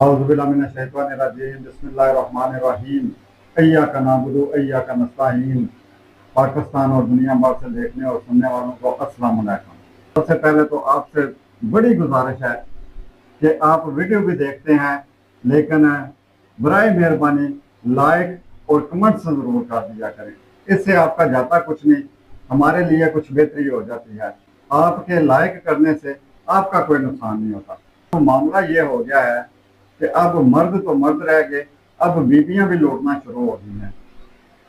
औज़ुबिल्लाहिमिनश्शैतानिर्रजीम बिस्मिल्लाहिर्रहमानिर्रहीम इय्याका नअबुदु व इय्याका नस्तईन। पाकिस्तान और दुनिया भर से देखने और सुनने वालों को अस्सलाम वालेकुम। सबसे पहले तो आपसे बड़ी गुजारिश है कि आप वीडियो भी देखते हैं, लेकिन बराए मेहरबानी लाइक और कमेंट्स ज़रूर कर दिया करें। इससे आपका जाता कुछ नहीं, हमारे लिए कुछ बेहतरी हो जाती है। आपके लाइक करने से आपका कोई नुकसान नहीं होता। तो मामला ये हो गया है कि अब मर्द तो मर्द रह गए, अब बीवियां भी लौटना शुरू हो गई हैं।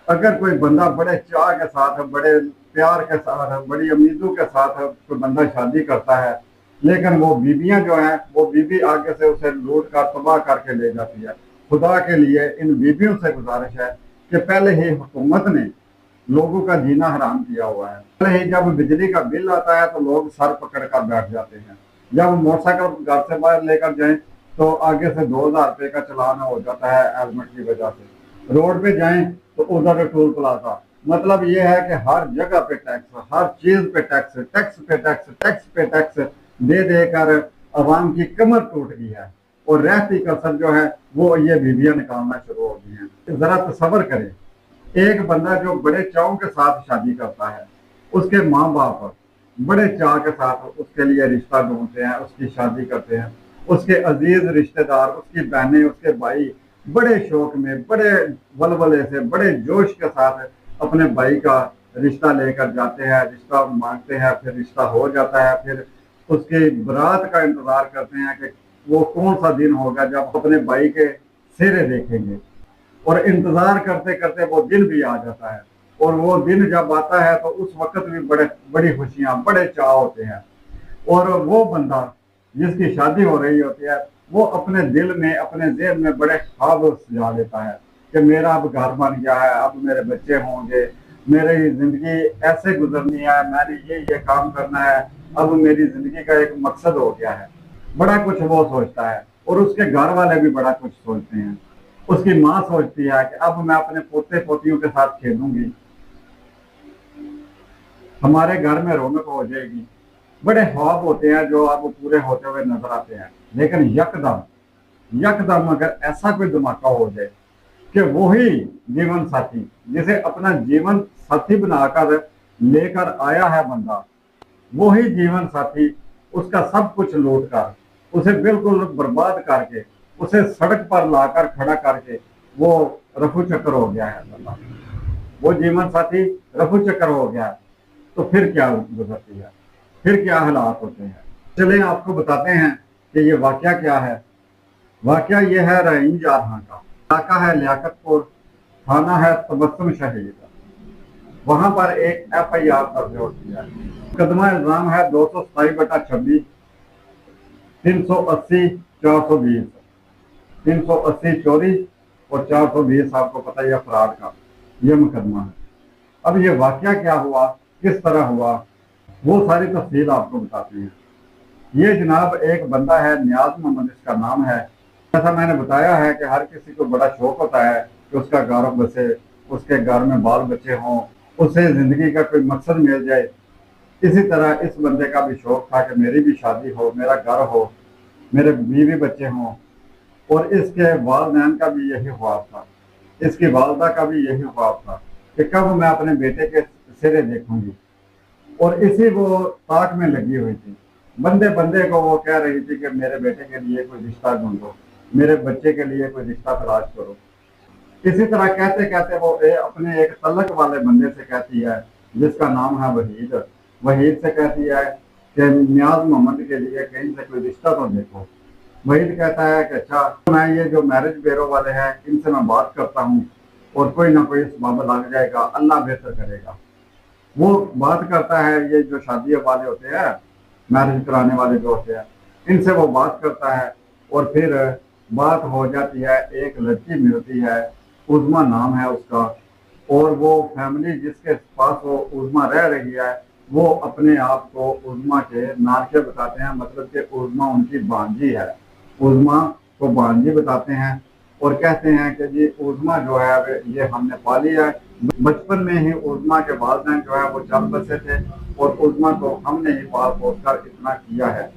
अगर कोई बंदा बड़े चाह के साथ, बड़े प्यार के साथ, बड़ी उम्मीदों के साथ कोई बंदा शादी करता है, लेकिन वो बीवियां जो हैं वो बीवी आगे से उसे लूट कर तबाह करके ले जाती है। खुदा के लिए इन बीवियों से गुजारिश है कि पहले ही हुकूमत ने लोगों का जीना हराम किया हुआ है। पहले ही जब बिजली का बिल आता है तो लोग सर पकड़ कर बैठ जाते हैं। जब मोटरसाइकिल घर से बाहर लेकर जाएं तो आगे से 2000 रुपये का चलान हो जाता है हेलमेट की वजह से। रोड पे जाएं तो उधर टोल प्लाजा। मतलब ये है कि हर जगह पे टैक्स, हर चीज पे टैक्स, टैक्स पे टैक्स, टैक्स पे टैक्स दे देकर अवाम की कमर टूट गई है और रहती कसर जो है वो ये बीवियां निकालना शुरू हो गई हैं। जरा तसव्वुर करें, एक बंदा जो बड़े चाव के साथ शादी करता है, उसके माँ बाप बड़े चाव के साथ उसके लिए रिश्ता ढूंढते हैं, उसकी शादी करते हैं। उसके अजीज रिश्तेदार, उसकी बहनें, उसके भाई बड़े शौक में, बड़े वलवले से, बड़े जोश के साथ अपने भाई का रिश्ता लेकर जाते हैं, रिश्ता मांगते हैं, फिर रिश्ता हो जाता है। फिर उसके बारात का इंतजार करते हैं कि वो कौन सा दिन होगा जब अपने भाई के सिरे देखेंगे। और इंतजार करते करते वो दिन भी आ जाता है, और वो दिन जब आता है तो उस वक्त भी बड़ी खुशियां, बड़े चाव होते हैं। और वो बंदा जिसकी शादी हो रही होती है वो अपने दिल में, अपने जेब में बड़े ख्वाब सजा लेता है कि मेरा अब घर बन गया है, अब मेरे बच्चे होंगे, मेरी जिंदगी ऐसे गुजरनी है, मैंने ये काम करना है, अब मेरी जिंदगी का एक मकसद हो गया है। बड़ा कुछ वो सोचता है, और उसके घर वाले भी बड़ा कुछ सोचते हैं। उसकी माँ सोचती है कि अब मैं अपने पोते पोतियों के साथ खेलूंगी, हमारे घर में रौनक हो जाएगी। बड़े ख्वाब होते हैं जो अब पूरे होते हुए नजर आते हैं। लेकिन यकदम यकदम अगर ऐसा कोई धमाका हो जाए कि वही जीवन साथी, जिसे अपना जीवन साथी बनाकर लेकर आया है बंदा, वही जीवन साथी उसका सब कुछ लूट कर, उसे बिल्कुल बर्बाद करके, उसे सड़क पर लाकर खड़ा करके वो रफू चक्कर हो गया है बंदा, वो जीवन साथी रफू चक्कर हो गया है, तो फिर क्या गुजरती है, फिर क्या हालात होते हैं। चलें आपको बताते हैं कि ये वाकया क्या है। वाकया ये है रहीम जारहां का। इलाका है लियाकतपुर, थाना है तबस्सुम शहीद। वहां पर एक FIR दर्ज होती है। मुकदमा इल्जाम है 227/26, 380, 420, 380 चोरी और 420 आपको पता ही है फ्रॉड का, ये मुकदमा है। अब ये वाकया क्या हुआ, किस तरह हुआ, वो सारी तफसील आपको बताते हैं। ये जनाब एक बंदा है, नियाज मोहम्मद इसका नाम है। जैसा मैंने बताया है कि हर किसी को बड़ा शौक होता है कि उसका घर बसे, उसके घर में बाल बच्चे हों, उसे जिंदगी का कोई मकसद मिल जाए। इसी तरह इस बंदे का भी शौक था कि मेरी भी शादी हो, मेरा घर हो, मेरे बीवी बच्चे हों। और इसके वालिदैन का भी यही ख्वाब था, इसकी वालदा का भी यही ख्वाब था कि कब मैं अपने बेटे के सिरे देखूंगी। और इसी वो ताक में लगी हुई थी। बंदे बंदे को वो कह रही थी कि मेरे बेटे के लिए कोई रिश्ता ढूंढो, मेरे बच्चे के लिए कोई रिश्ता तलाश करो। इसी तरह कहते कहते वो अपने एक तलक वाले बंदे से कहती है, जिसका नाम है वहीद। वहीद से कहती है कि नियाज मोहम्मद के लिए कहीं से कोई रिश्ता तो देखो। वहीद कहता है कि अच्छा, मैं ये जो मैरिज ब्यूरो वाले हैं इनसे मैं बात करता हूँ और कोई ना कोई सबब लग जाएगा, अल्लाह बेहतर करेगा। वो बात करता है, ये जो शादी वाले होते हैं, मैरिज कराने वाले जो होते हैं, इनसे वो बात करता है और फिर बात हो जाती है। एक लड़की मिलती है, उज़मा नाम है उसका, और वो फैमिली जिसके पास वो उज़मा रह रही है वो अपने आप को उज़मा के नारके बताते हैं, मतलब कि उज़मा उनकी भांजी है। उज़मा को भांजी बताते हैं और कहते हैं कि जी उज़मा जो है ये हमने पाली है। बचपन में ही उज़मा के वालिदैन जो है वो चल बसे थे और उज़मा को हमने ही पाल पोस कर इतना किया है।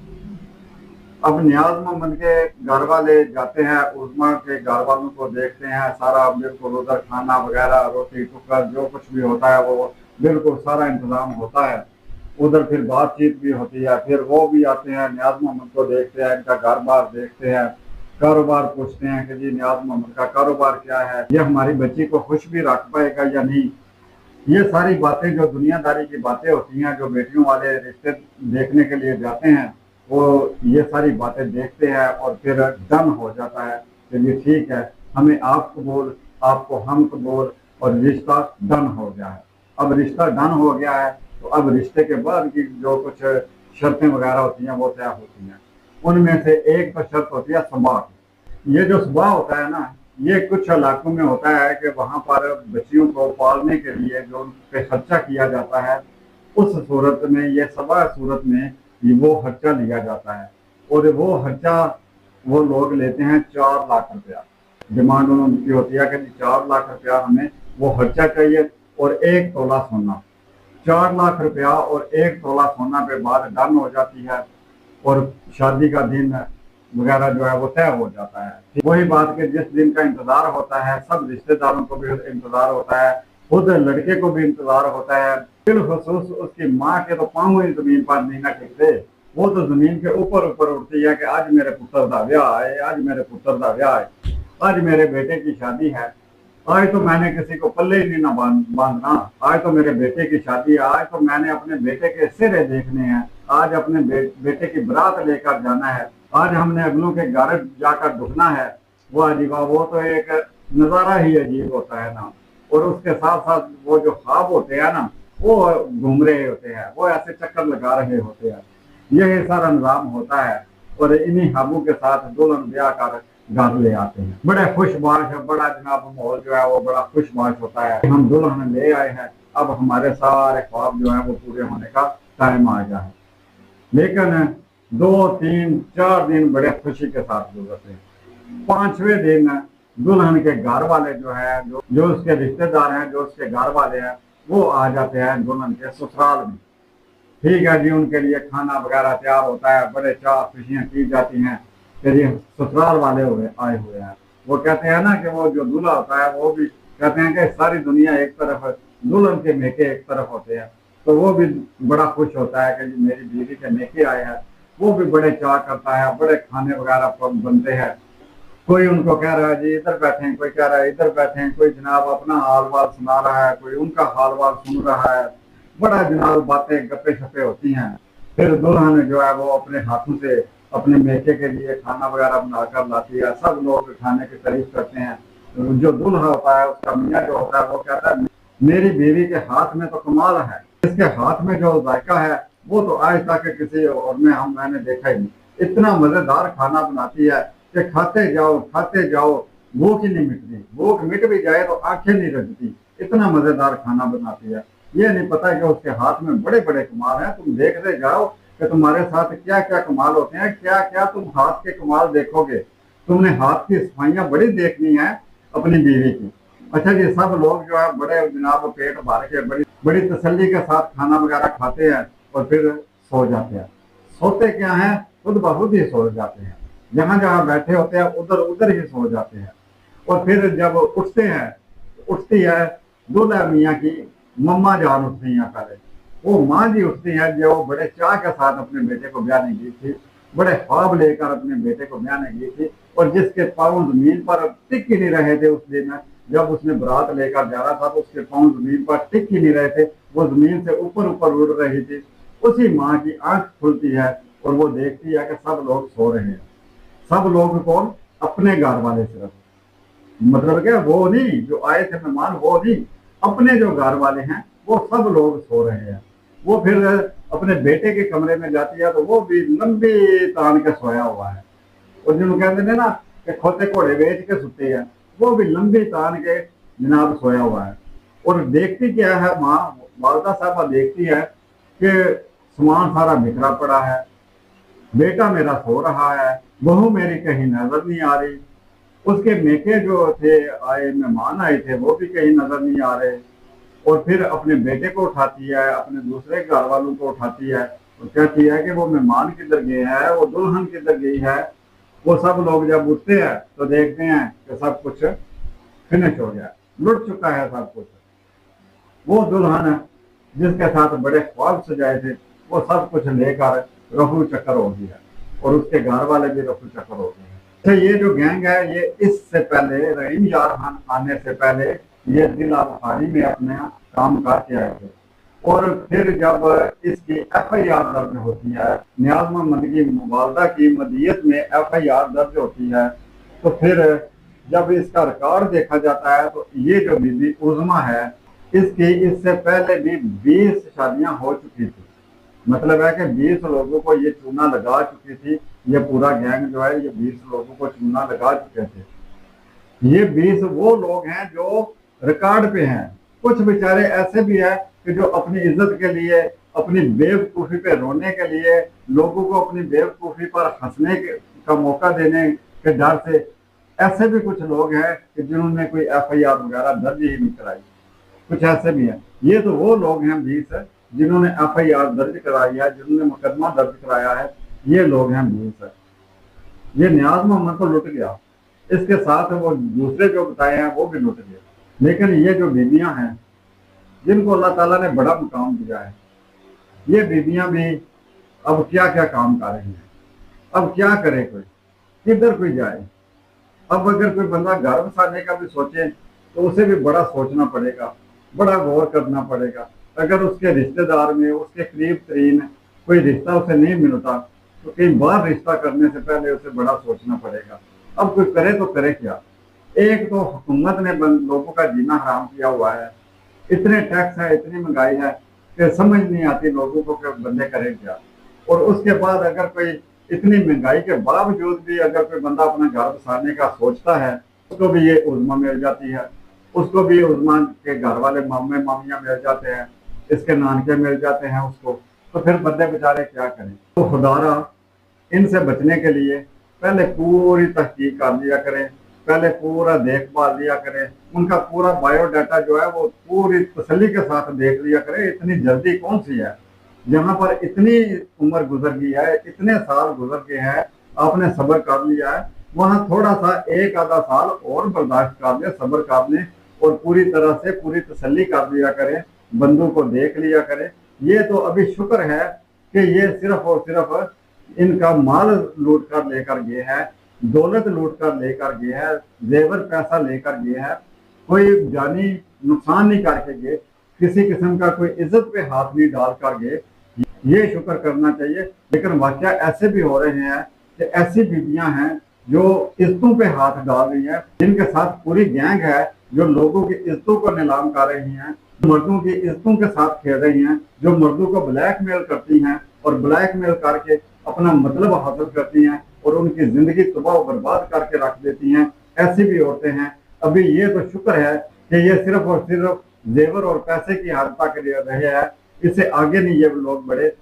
اب نیاز محمد کے گھر والے جاتے ہیں، عظما کے گھر والوں کو دیکھتے ہیں، سارا بالکل ادھر کھانا وغیرہ روٹی ٹکر جو کچھ بھی ہوتا ہے وہ بالکل سارا انتظام ہوتا ہے، ادھر پھر بات چیت بھی ہوتی ہے، پھر وہ بھی آتے ہیں نیاز محمد کو دیکھتے ہیں، ان کا گھر بار دیکھتے ہیں، کاروبار پوچھتے ہیں کہ جی نیاز محمد کا کاروبار کیا ہے، یہ ہماری بچی کو خوش بھی رکھ پائے گا یا نہیں۔ یہ ساری باتیں جو دنیا داری کی باتیں ہوتی ہیں، جو بیٹیوں والے رشتے دیکھنے کے لیے جاتے ہیں، وہ یہ ساری باتیں دیکھتے ہیں اور پھر ڈن ہو جاتا ہے کہ یہ ٹھیک ہے، ہمیں آپ قبول، آپ کو ہم قبول، اور رشتہ ڈن ہو گیا ہے۔ اب رشتہ ڈن ہو گیا ہے تو اب رشتے کے بعد کی جو کچھ شرطیں وغیرہ ہوتی ہیں وہ طے ہوتی ہیں۔ ان میں سے ایک تو شرط ہوتی ہے صبا کی۔ یہ جو صبا ہوتا ہے نا، یہ کچھ علاقوں میں ہوتا ہے کہ وہاں پر بچیوں کو پالنے کے لیے جو ان پہ خرچہ کیا جاتا ہے، اس صورت میں یہ صبا صورت میں وہ خرچہ لیا جاتا ہے، اور وہ خرچہ وہ لوگ لیتے ہیں 4 لاکھ روپیہ۔ ڈیمانڈ ان کی ہوتی ہے کہ 4 لاکھ روپیہ ہمیں وہ خرچہ چاہیے اور 1 تولہ سونا۔ 4 لاکھ روپیہ اور 1 تولہ سونا پہ بات ڈن ہو جاتی ہے، اور شادی کا دن وغیرہ جو ہے وہ طے ہو جاتا ہے۔ وہی بات کہ جس دن کا انتظار ہوتا ہے، سب رشتہ داروں کو بھی انتظار ہوتا ہے، خود لڑکے کو بھی انتظار ہوتا ہے، بالخصوص اس کی ماں کے تو پاؤں ہی زمین پر نہیں نہ ٹکتے، وہ تو زمین کے اوپر اوپر اٹھتی ہے کہ آج میرے پتر دا بیاہ ہے، آج میرے پتر دا بیاہ ہے، آج میرے بیٹے کی شادی ہے، آج تو میں نے کسی کو پلے ہی نہیں نہ باندھنا، آج تو میرے بیٹے کی شادی ہے، آج تو میں نے اپنے بیٹے کے سرے دیکھنے ہیں، آج اپنے بیٹے کی برات لے کر جانا ہے، آج ہم نے اگلوں کے گھر جا کر ڈھکنا ہے۔ وہ عجیبہ، وہ تو ایک نظارہ ہی عجیب ہوتا ہے نا، اور اس کے ساتھ ساتھ وہ جو خواب ہوتے ہیں نا، وہ گھوم رہے ہوتے ہیں، وہ ایسے چکر لگا رہے ہوتے ہیں، یہی سارا نظام ہوتا ہے، اور انہی خوابوں کے ساتھ دلہن بیاہ کر گھر لے آتے ہیں۔ بڑے خوش باش ہے، بڑا جناب ماحول جو ہے وہ بڑا خوش باش ہوتا ہے، ہم دلہن لے آئے ہیں، اب ہمارے سارے خواب جو ہیں وہ پورے ہونے کا ٹائم آ گیا ہے۔ لیکن 2 3 4 دن بڑے خوشی کے ساتھ گزرتے ہیں۔ 5ویں دن دلہن کے گھر والے جو ہے، جو اس کے رشتہ دار ہیں، جو اس کے گھر والے ہیں، وہ آ جاتے ہیں دلہن کے سسرال میں۔ ٹھیک ہے جی، ان کے لیے کھانا وغیرہ تیار ہوتا ہے، بڑے چاہ خوشیاں کی جاتی ہیں کہ جی سسرال والے آئے ہوئے ہیں۔ وہ کہتے ہیں نا کہ وہ جو دلہا ہوتا ہے وہ بھی کہتے ہیں کہ ساری دنیا ایک طرف ہے، دلہن کے میکے ایک طرف ہوتے ہیں، تو وہ بھی بڑا خوش ہوتا ہے کہ جی میری بیوی کے میکے آئے ہیں، وہ بھی بڑے چاہ کرتا ہے، بڑے کھانے وغیرہ بنتے ہیں، کوئی ان کو کہہ رہا ہے جی ادھر بیٹھیں، کوئی کہہ رہا ہے ادھر بیٹھیں، کوئی جناب اپنا حال وال سنا رہا ہے، کوئی ان کا حال وال سن رہا ہے، بڑا جناب باتیں گپے شپے ہوتی ہیں۔ پھر دلہن جو ہے وہ اپنے ہاتھوں سے اپنے میکے کے لیے کھانا وغیرہ بنا کر لاتی ہے، سب لوگ کھانے کی تعریف کرتے ہیں۔ جو دلہا ہوتا ہے، اس کا میاں جو ہوتا ہے، وہ کہتا ہے میری بیوی کے ہاتھ میں تو کمال ہے، اس کے ہاتھ میں جو ذائقہ ہے وہ تو آج تک کسی اور میں نے دیکھا ہی نہیں، اتنا مزیدار کھانا بناتی ہے کہ کھاتے جاؤ، بھوک ہی نہیں مٹتی، بھوک مٹ بھی جائے تو آنکھیں نہیں رجتی، اتنا مزیدار کھانا بناتی ہے۔ یہ نہیں پتا کہ اس کے ہاتھ میں بڑے بڑے کمال ہیں، تم دیکھتے جاؤ کہ تمہارے ساتھ کیا کیا کمال ہوتے ہیں، کیا کیا تم ہاتھ کے کمال دیکھو گے، تم نے ہاتھ کی صفائیاں بڑی دیکھنی ہیں اپنی بیوی کی۔ اچھا جی، سب لوگ جو ہے بڑے جناب پیٹ بھر کے بڑی تسلی کے ساتھ کھانا وغیرہ کھاتے ہیں اور پھر سو جاتے ہیں۔ سوتے کیا ہیں، خود بخود ہی سو جاتے ہیں، جہاں جہاں بیٹھے ہوتے ہیں ادھر ادھر ہی سو جاتے ہیں۔ اور پھر جب اٹھتے ہیں، اٹھتی ہے دولہا میاں کی مما جان اٹھتی ہیں پہلے، وہ ماں جی اٹھتی ہیں جو بڑے چاہ کے ساتھ اپنے بیٹے کو بیانے گئی تھی، بڑے خواب لے کر اپنے بیٹے کو بیانے گئی تھی، اور جس کے پاؤں زمین پر ٹک ہی نہیں رہے تھے اس دن، جب اس نے برات لے کر جا رہا تھا تو اس کے پاؤں زمین پر ٹک ہی نہیں رہے تھے، وہ زمین سے اوپر اوپر اڑ رہی تھی۔ اسی ماں کی آنکھ کھلتی ہے اور وہ دیکھتی ہے کہ سب لوگ سو رہے ہیں، سب لوگ کون، اپنے گھر والے صرف، مطلب کہ وہ نہیں جو آئے تھے مہمان، وہ نہیں، اپنے جو گھر والے ہیں وہ سب لوگ سو رہے ہیں۔ وہ پھر اپنے بیٹے کے کمرے میں جاتی ہے تو وہ بھی لمبی تان کے سویا ہوا ہے، اور جن کہتے ہیں نا کہ کھوتے گھوڑے بیچ کے سوتے ہیں، وہ بھی لمبی تان کے جناب سویا ہوا ہے۔ اور دیکھتی کیا ہے ماں، والدہ صاحبہ دیکھتی ہے کہ سامان سارا بکھرا پڑا ہے، بیٹا میرا سو رہا ہے، بہو میری کہیں نظر نہیں آ رہی، اس کے میکے جو تھے آئے مہمان آئے تھے وہ بھی کہیں نظر نہیں آ رہے۔ اور پھر اپنے بیٹے کو اٹھاتی ہے، اپنے دوسرے گھر والوں کو اٹھاتی ہے، तो कहती है कि वो मेहमान किधर गए हैं, वो दुल्हन किधर गई है। वो सब लोग जब उठते हैं तो देखते हैं कि सब कुछ फिनिश हो गया, लुट चुका है सब कुछ। वो दुल्हन जिसके साथ बड़े ख्वाब सजाए थे वो सब कुछ लेकर रफू चक्कर हो गया, और उसके घर वाले भी रफू चक्कर हो गए। तो ये जो गैंग है ये इससे पहले रहीम यार खान आने से पहले ये जिला बुखारी में अपने काम करके आए थे, और फिर जब इसकी FIR दर्ज होती है, नियाज मोहम्मद की मुबालदा की मदियत में FIR दर्ज होती है, तो फिर जब इसका रिकॉर्ड देखा जाता है तो ये जो बीबी उज़मा है इसकी इससे पहले भी 20 शादियां हो चुकी थी। मतलब है कि 20 लोगों को ये चूना लगा चुकी थी। ये पूरा गैंग जो है ये 20 लोगों को चूना लगा चुके थे। ये 20 वो लोग हैं जो रिकॉर्ड पे हैं। कुछ बेचारे ऐसे भी हैं कि जो अपनी इज्जत के लिए, अपनी बेवकूफ़ी पे रोने के लिए, लोगों को अपनी बेवकूफ़ी पर हंसने का मौका देने के डर से, ऐसे भी कुछ लोग हैं कि जिन्होंने कोई FIR वगैरह दर्ज ही नहीं कराई। कुछ ऐसे भी हैं। ये तो वो लोग हैं 20 जिन्होंने FIR दर्ज कराई है, जिन्होंने मुकदमा दर्ज कराया है, ये लोग हैं 20। ये नियाज मोहम्मद तो लुट गया, इसके साथ वो दूसरे जो बताए हैं वो भी लुट गए। लेकिन ये जो बीबियां हैं जिनको अल्लाह ताला ने बड़ा मुकाम दिया है, ये बीबियां भी अब क्या क्या काम कर रही हैं। अब क्या करे कोई, किधर कोई जाए। अब अगर कोई बंदा घर बसाने का भी सोचे तो उसे भी बड़ा सोचना पड़ेगा, बड़ा गौर करना पड़ेगा। अगर उसके रिश्तेदार में उसके करीब तरीन कोई रिश्ता उसे नहीं मिलता तो कई बार रिश्ता करने से पहले उसे बड़ा सोचना पड़ेगा। अब कोई करे तो करे क्या। एक तो हुकूमत ने लोगों का जीना हराम किया हुआ है, इतने टैक्स है, इतनी महंगाई है कि समझ नहीं आती लोगों को कि बंदे करें क्या। और उसके बाद अगर कोई इतनी महंगाई के बावजूद भी अगर कोई बंदा अपना घर बसाने का सोचता है, उसको भी ये उज़्मा मिल जाती है, उसको भी उज़्मा के घर वाले मामे मामियाँ मिल जाते हैं, इसके नानके मिल जाते हैं उसको। तो फिर बंदे बेचारे क्या करें। तो खुदारा इनसे बचने के लिए पहले पूरी तहकीक कर लिया करें, पहले पूरा देखभाल लिया करें, उनका पूरा बायोडाटा जो है वो पूरी तसल्ली के साथ देख लिया करें। इतनी जल्दी कौन सी है, जहाँ पर इतनी उम्र गुजर गई है, इतने साल गुजर गए हैं, आपने सब्र कर लिया है, वहाँ थोड़ा सा एक आधा साल और बर्दाश्त कर ले, सब्र कर ले, और पूरी तरह से पूरी तसल्ली कर लिया करें, बंदों को देख लिया करें। ये तो अभी शुक्र है कि ये सिर्फ और सिर्फ इनका माल लूट कर लेकर गए हैं, दौलत लूट कर लेकर गए हैं, जेवर पैसा लेकर गए हैं, कोई जानी नुकसान नहीं करके गए, किसी किस्म का कोई इज्जत पे हाथ नहीं डाल कर गए। ये शुक्र करना चाहिए। लेकिन वाकया ऐसे भी हो रहे हैं कि ऐसी बीबियां हैं जो इज्जतों पे हाथ डाल रही हैं, जिनके साथ पूरी गैंग है जो लोगों की इज्जतों को नीलाम कर रही हैं, मर्दों की इज्जतों के साथ खेल रही हैं, जो मर्दों को ब्लैकमेल करती हैं और ब्लैकमेल करके अपना मतलब हासिल करती हैं और उनकी जिंदगी तबाह बर्बाद करके रख देती हैं। ऐसी भी औरतें हैं। अभी ये तो शुक्र है कि ये सिर्फ और सिर्फ जेवर और पैसे की हद तक रहे हैं, इससे आगे नहीं ये लोग बढ़े,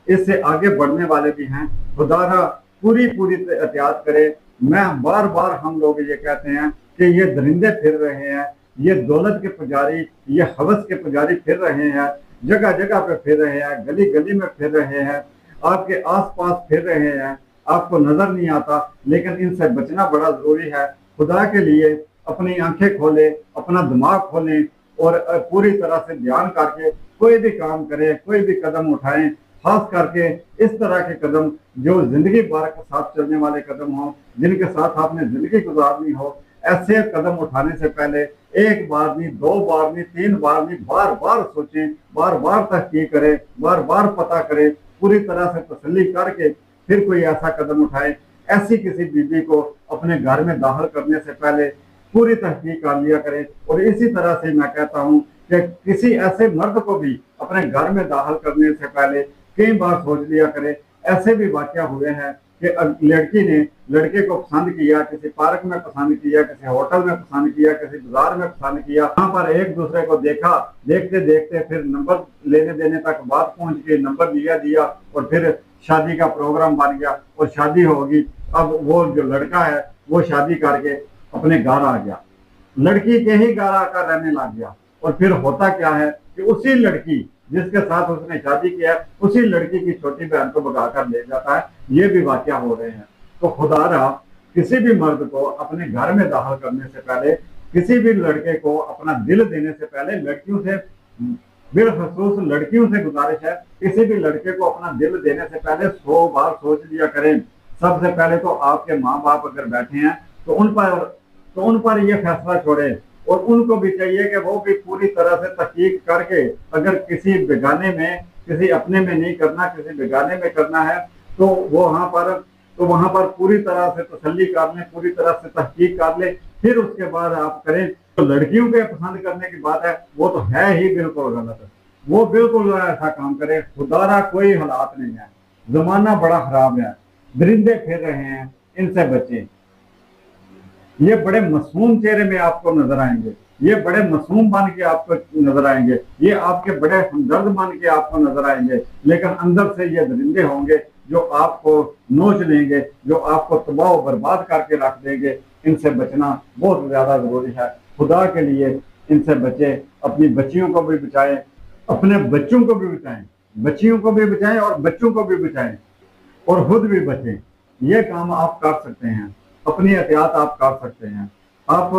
इससे आगे बढ़ने वाले भी हैं। खुदारा पूरी एहतियात करे। मैं बार बार हम लोग ये कहते हैं कि ये दरिंदे फिर रहे हैं, ये दौलत के पुजारी, ये हवस के पुजारी फिर रहे हैं, जगह जगह पे फिर रहे हैं, गली गली में फिर रहे हैं, आपके आसपास फिर रहे हैं, आपको नजर नहीं आता। लेकिन इनसे बचना बड़ा जरूरी है। खुदा के लिए अपनी आंखें खोलें, अपना दिमाग खोलें और पूरी तरह से ध्यान करके कोई भी काम करें, कोई भी कदम उठाएं, खास करके इस तरह के कदम जो जिंदगी भर के साथ चलने वाले कदम हों, जिनके साथ आपने जिंदगी गुजारनी हो। ऐसे कदम उठाने से पहले एक बार नहीं, दो बार नहीं, तीन बार नहीं, बार बार सोचें, बार बार तहकीक करें, बार बार पता करें, पूरी तरह से तसल्ली करके फिर कोई ऐसा कदम उठाए। ऐसी किसी बीबी को अपने घर में दाखिल करने से पहले पूरी तहकीक कर लिया करें। और इसी तरह से मैं कहता हूँ कि किसी ऐसे मर्द को भी अपने घर में दाखिल करने से पहले कई बार सोच लिया करें। ऐसे भी वाकया हुए हैं कि लड़की ने लड़के को पसंद किया, किसी पार्क में पसंद किया, किसी होटल में पसंद किया, किसी बाजार में पसंद किया, वहां पर एक दूसरे को देखा, देखते देखते फिर नंबर लेने देने तक बात पहुंच गई, नंबर दिया और फिर शादी का प्रोग्राम बन गया और शादी होगी। अब वो जो लड़का है वो शादी करके अपने घर आ गया, लड़की के ही घर आकर रहने लग गया। और फिर होता क्या है कि उसी लड़की جس کے ساتھ اس نے شادی کیا اسی لڑکی کی چھوٹی بہن کو بگا کر لے جاتا ہے. یہ بھی واقعہ ہو رہے ہیں. تو خدا رہا کسی بھی مرد کو اپنے گھر میں داخل کرنے سے پہلے، کسی بھی لڑکے کو اپنا دل دینے سے پہلے، لڑکیوں سے بالخصوص لڑکیوں سے گزارش ہے، کسی بھی لڑکے کو اپنا دل دینے سے پہلے 100 بار سوچ لیا کریں. سب سے پہلے تو آپ کے ماں باپ اگر بیٹھے ہیں تو ان پر یہ فیصلہ چھوڑے، اور ان کو بھی چاہیے کہ وہ بھی پوری طرح سے تحقیق کر کے، اگر کسی بیگانے میں، کسی اپنے میں نہیں کرنا، کسی بیگانے میں کرنا ہے تو وہاں پر پوری طرح سے تسلی کر لیں، پوری طرح سے تحقیق کر لیں، پھر اس کے بعد آپ کریں. تو لڑکیوں کے پسند کرنے کی بات ہے، وہ تو ہے ہی بالکل غلط ہے. وہ بالکل ایسا کام کرے، خدا کوئی حالات نہیں ہے. زمانہ بڑا خراب ہے، درندے پھر رہے ہیں، ان سے بچیں. یہ بڑے معصوم چہرے میں آپ کو نظر آئیں گے، یہ بڑے معصوم بن کے آپ کو نظر آئیں گے، یہ آپ کے بڑے ہمدرد بن کے آپ کو نظر آئیں گے، لیکن اندر سے یہ درندے ہوں گے جو آپ کو نوچ لیں گے، جو آپ کو تباہ و برباد کر کے رکھ دیں گے. ان سے بچنا بہت زیادہ ضروری ہے. خدا کے لیے ان سے بچیں، اپنی بچیوں کو بھی بچائیں، اپنے بچوں کو بھی بچائیں، بچیوں کو بھی بچائیں اور بچوں کو بھی بچائیں، اور خود بھی بچیں. یہ کام آپ کر سکتے ہیں، اپنی احتیاط آپ کر سکتے ہیں. آپ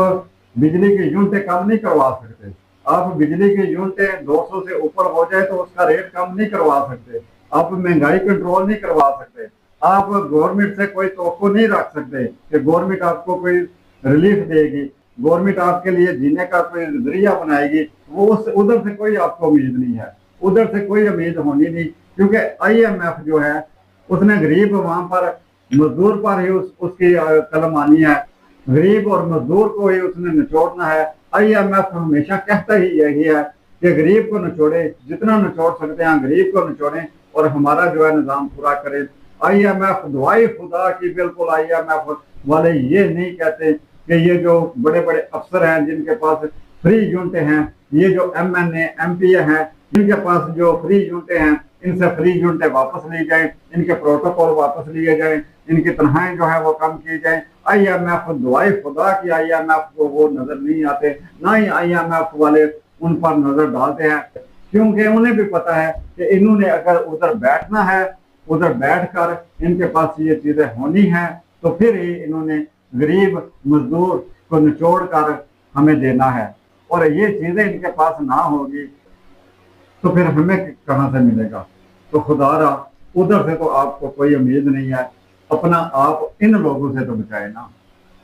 بجلی کی یونٹیں کم نہیں کروا سکتے، آپ بجلی کی یونٹیں 200 سے اوپر ہو جائے تو اس کا ریٹ کم نہیں کروا سکتے، آپ مہنگائی کنٹرول نہیں کروا سکتے، آپ گورنمنٹ سے کوئی توقع نہیں رکھ سکتے کہ گورنمنٹ آپ کو کوئی ریلیف دے گی، گورنمنٹ آپ کے لیے جینے کا کوئی ذریعہ بنائے گی. وہ ادھر سے کوئی آپ کو امید نہیں ہے، ادھر سے کوئی امید ہونی نہیں، کیونکہ IMF جو ہے اس نے غریب عوام پر، مزدور پر ہی اس کی قلم آنی ہے، غریب اور مزدور کو ہی اس نے نچوڑنا ہے. IMF ہمیشہ کہتا ہی یہی ہے کہ غریب کو نچوڑے، جتنا نچوڑ سکتے ہیں غریب کو نچوڑیں اور ہمارا جو ہے نظام پورا کرے. IMF دعائی خدا کی، بالکل IMF والے یہ نہیں کہتے کہ یہ جو بڑے بڑے افسر ہیں جن کے پاس فری یونٹیں ہیں، یہ جو MNA MPA ہیں جن کے پاس جو فری یونٹیں ہیں، ان سے فری یونٹیں واپس لی جائیں، ان کے پروٹوکول واپس لیے جائیں، ان کی تنخواہیں جو ہے وہ کم کی جائیں. IMF دعائی خدا کی IMF کو وہ نظر نہیں آتے، نہ ہی IMF والے ان پر نظر ڈالتے ہیں، کیونکہ انہیں بھی پتا ہے کہ انہوں نے اگر ادھر بیٹھنا ہے، ادھر بیٹھ کر ان کے پاس یہ چیزیں ہونی ہیں تو پھر ہی انہوں نے غریب مزدور کو نچوڑ کر ہمیں دینا ہے. اور یہ چیزیں ان کے پاس نہ ہوگی تو پھر ہمیں کہاں سے ملے گا. تو خدا را ادھر سے تو آپ کو کوئی امید نہیں ہے. اپنا آپ ان لوگوں سے تو بچائے نا.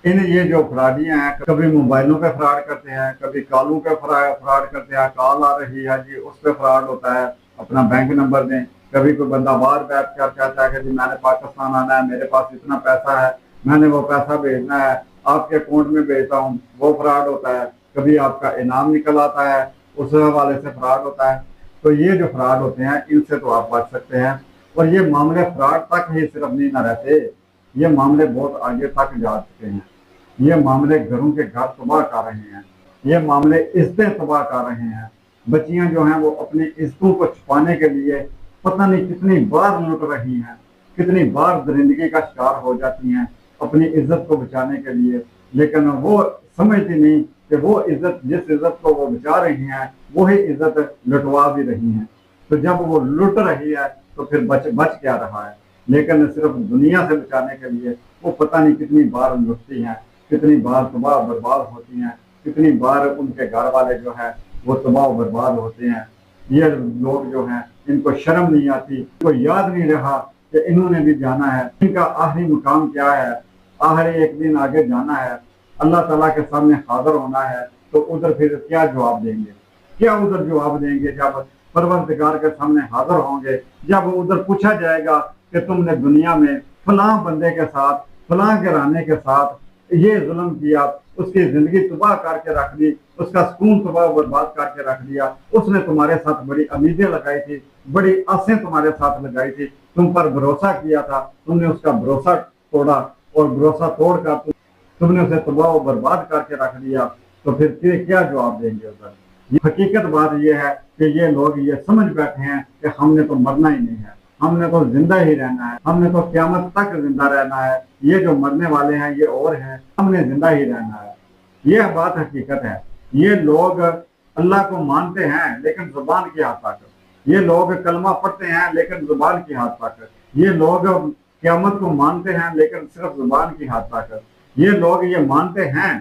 یہ جو فراڈیاں ہیں، کبھی موبائلوں پہ فراڈ کرتے ہیں، کبھی کالوں پہ فراڈ کرتے ہیں، کال آ رہی ہے جی اس پہ فراڈ ہوتا ہے، اپنا بینک نمبر دیں. کبھی کوئی بندہ باہر بیٹھ کر کہتا ہے کہ جی میں نے پاکستان آنا ہے، میرے پاس اتنا پیسہ ہے، میں نے وہ پیسہ بھیجنا ہے، آپ کے اکاؤنٹ میں بھیجتا ہوں، وہ فراڈ ہوتا ہے. کبھی آپ کا انعام نکل آتا ہے، اس حوالے سے فراڈ ہوتا ہے. تو یہ جو فراڈ ہوتے ہیں ان سے تو آپ بچ سکتے ہیں. اور یہ معاملے فراڈ تک ہی صرف نہیں نہ رہتے، یہ معاملے بہت آگے تک جا چکے ہیں. یہ معاملے گھروں کے گھر تباہ کر رہے ہیں، یہ معاملے عزتیں تباہ کر رہے ہیں. بچیاں جو ہیں وہ اپنی عزتوں کو چھپانے کے لیے پتہ نہیں کتنی بار لٹ رہی ہیں، کتنی بار درندگی کا شکار ہو جاتی ہیں اپنی عزت کو بچانے کے لیے. لیکن وہ سمجھتی نہیں کہ وہ عزت، جس عزت کو وہ بچا رہی ہیں وہی عزت لٹوا بھی رہی ہیں. تو جب وہ لٹ رہی ہے تو پھر بچ کیا رہا ہے. لیکن صرف دنیا سے بچانے کے لیے وہ پتہ نہیں کتنی بار لٹتی ہیں، کتنی بار تباہ برباد ہوتی ہیں، کتنی بار ان کے گھر والے جو ہیں وہ تباہ و برباد ہوتے ہیں. یہ لوگ جو ہیں ان کو شرم نہیں آتی، ان کو یاد نہیں رہا کہ انہوں نے بھی جانا ہے. ان کا آخری مقام کیا ہے؟ آخری ایک دن آگے جانا ہے، اللہ تعالیٰ کے سامنے حاضر ہونا ہے. تو ادھر پھر کیا جواب دیں گے؟ کیا ادھر جواب دیں گے جب پروردگار کے سامنے حاضر ہوں گے؟ جب ادھر پوچھا جائے گا کہ تم نے دنیا میں فلاں بندے کے ساتھ، فلاں گھرانے کے ساتھ یہ ظلم کیا، اس کی زندگی تباہ کر کے رکھ دی، اس کا سکون تباہ و برباد کر کے رکھ دیا، اس نے تمہارے ساتھ بڑی امیدیں لگائی تھی، بڑی آسیں تمہارے ساتھ لگائی تھی، تم پر بھروسہ کیا تھا، تم نے اس کا بھروسہ توڑا اور بھروسہ توڑ کر تم نے اسے تباہ و برباد کر کے رکھ دیا. تو پھر کیا جواب دیں گے ادھر؟ یہ حقیقت بات یہ ہے کہ یہ لوگ یہ سمجھ بیٹھے ہیں کہ ہم نے تو مرنا ہی نہیں ہے، ہم نے تو زندہ ہی رہنا ہے، ہم نے تو قیامت تک زندہ رہنا ہے. یہ جو مرنے والے ہیں یہ اور ہیں، ہم نے زندہ ہی رہنا ہے. یہ بات حقیقت ہے. یہ لوگ اللہ کو مانتے ہیں لیکن زبان کی حد تک، ये लोग कलमा पढ़ते हैं लेकिन जुबान की हाथ पाकर, ये लोग क़यामत को मानते हैं लेकिन सिर्फ जुबान की हाथ पाकर, ये लोग ये मानते हैं,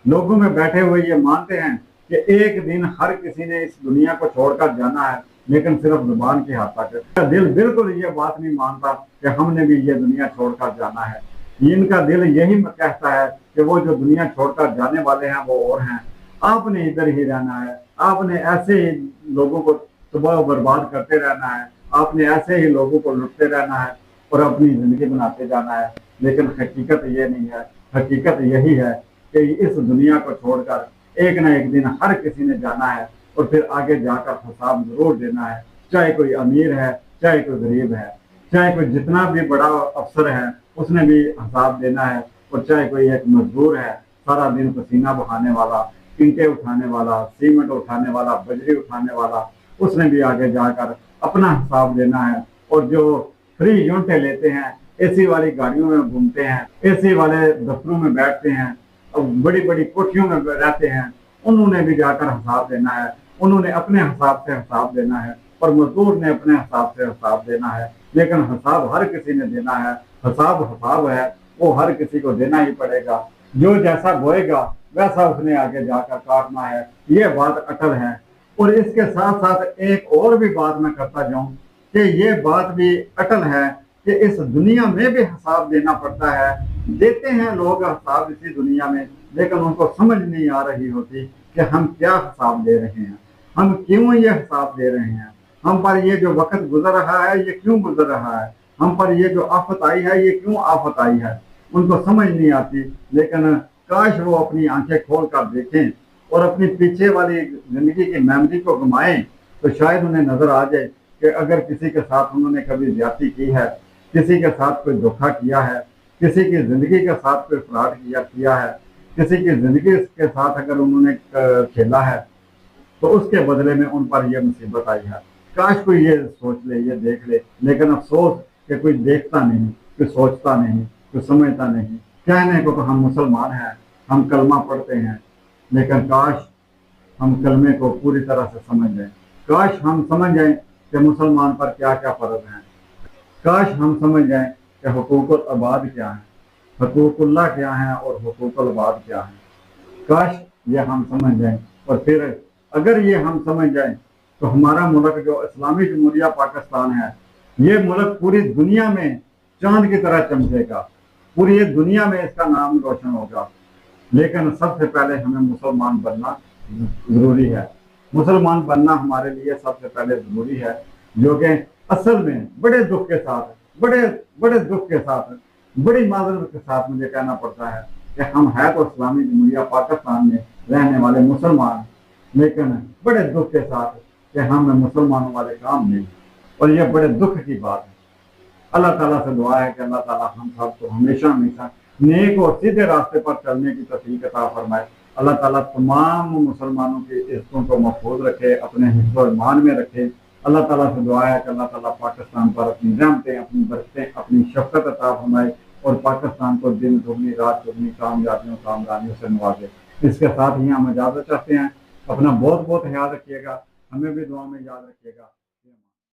लोगों में बैठे हुए ये मानते हैं कि एक दिन हर किसी ने इस दुनिया को छोड़कर जाना है, लेकिन सिर्फ जुबान की हाथ पाकर। दिल बिल्कुल ये बात नहीं मानता कि हमने भी ये दुनिया छोड़कर जाना है। इनका दिल यही कहता है कि वो जो दुनिया छोड़कर जाने वाले हैं वो और हैं, आपने इधर ही रहना है, आपने ऐसे ही लोगों को तबाह बर्बाद करते रहना है, आपने ऐसे ही लोगों को लुटते रहना है और अपनी जिंदगी बनाते जाना है। लेकिन हकीकत ये नहीं है, हकीकत यही है कि इस दुनिया को छोड़कर एक ना एक दिन हर किसी ने जाना है और फिर आगे जाकर हिसाब जरूर देना है, चाहे कोई अमीर है, चाहे कोई गरीब है, चाहे कोई जितना भी बड़ा अफसर है उसने भी हिसाब देना है, और चाहे कोई एक मजदूर है सारा दिन पसीना बहाने वाला, ईंटें उठाने वाला, सीमेंट उठाने वाला, बजरी उठाने वाला, उसने भी आगे जाकर अपना हिसाब देना है। और जो फ्री यूनिटें लेते हैं, एसी वाली गाड़ियों में घूमते हैं, एसी वाले दफ्तरों में बैठते हैं और बड़ी बड़ी कोठियों में रहते हैं, उन्होंने भी जाकर हिसाब देना है, उन्होंने अपने हिसाब से हिसाब देना है, और मजदूर ने अपने हिसाब से हिसाब देना है। लेकिन हिसाब हर किसी ने देना है, हिसाब हिसाब है, वो हर किसी को देना ही पड़ेगा। जो जैसा बोएगा वैसा उसने आगे जाकर काटना है, ये बात अटल है। और इसके साथ साथ एक और भी बात मैं करता जाऊं कि ये बात भी अटल है कि इस दुनिया में भी हिसाब देना पड़ता है। देते हैं लोग हिसाब इसी दुनिया में, लेकिन उनको समझ नहीं आ रही होती कि हम क्या हिसाब दे रहे हैं, हम क्यों ये हिसाब दे रहे हैं, हम पर ये जो वक्त गुजर रहा है ये क्यों गुजर रहा है, हम पर ये जो आफत आई है ये क्यों आफत आई है, उनको समझ नहीं आती। लेकिन काश वो अपनी आंखें खोल कर देखें और अपनी पीछे वाली जिंदगी की मेमोरी को घुमाएं, तो शायद उन्हें नजर आ जाए कि अगर किसी के साथ उन्होंने कभी ज्यादती की है, किसी के साथ कोई धोखा किया है, किसी की जिंदगी के साथ कोई फ्रॉड किया है, किसी की जिंदगी के साथ अगर उन्होंने खेला है, तो उसके बदले में उन पर यह मुसीबत आई है। काश कोई ये सोच ले, ये देख ले, लेकिन अफसोस कि कोई देखता नहीं, कोई सोचता नहीं, कोई समझता नहीं। कहने को तो हम मुसलमान हैं, हम कलमा पढ़ते हैं, लेकिन काश हम कलमे को पूरी तरह से समझ जाएं, काश हम समझ जाएं कि मुसलमान पर क्या क्या फर्ज हैं, काश हम समझ जाएं कि हुकूकुल अबाद क्या है, हुकूकुल्लाह क्या है और हुकूकुल अबाद क्या है। काश ये हम समझ जाएं, और फिर अगर ये हम समझ जाएं तो हमारा मुल्क जो इस्लामी जमहूरिया पाकिस्तान है, ये मुल्क पूरी दुनिया में चांद की तरह चमकेगा, पूरी दुनिया में इसका नाम रोशन होगा। लेकिन सबसे पहले हमें मुसलमान बनना जरूरी है, मुसलमान बनना हमारे लिए सबसे पहले जरूरी है, जो कि असल में बड़े दुख के साथ, बड़े दुख के साथ, बड़ी माजरत के साथ मुझे कहना पड़ता है कि हम है तो इस्लामी जमहूरिया पाकिस्तान में रहने वाले मुसलमान, लेकिन बड़े दुख के साथ कि हम मुसलमानों वाले काम नहीं, और ये बड़े दुख की बात है। अल्लाह ताला से दुआ है कि अल्लाह ताला हम सबको हमेशा हमेशा नेक और सीधे रास्ते पर चलने की तौफीक अता फरमाए। अल्लाह ताला तमाम मुसलमानों के इज्जतों को महफूज रखे, अपने हिफ्ज़ और ईमान में रखे। अल्लाह ताला से दुआ है कि अल्लाह ताला पाकिस्तान पर अपनी रहमतें, अपनी बरकतें, अपनी शफ़क़त अता फरमाए और पाकिस्तान को दिन दुगनी रात दुगनी कामयाबियों कामरानियों से नवाजे। इसके साथ ही हम इजाज़त चाहते हैं। अपना बहुत बहुत ख्याल रखिएगा, हमें भी दुआ में याद रखिएगा।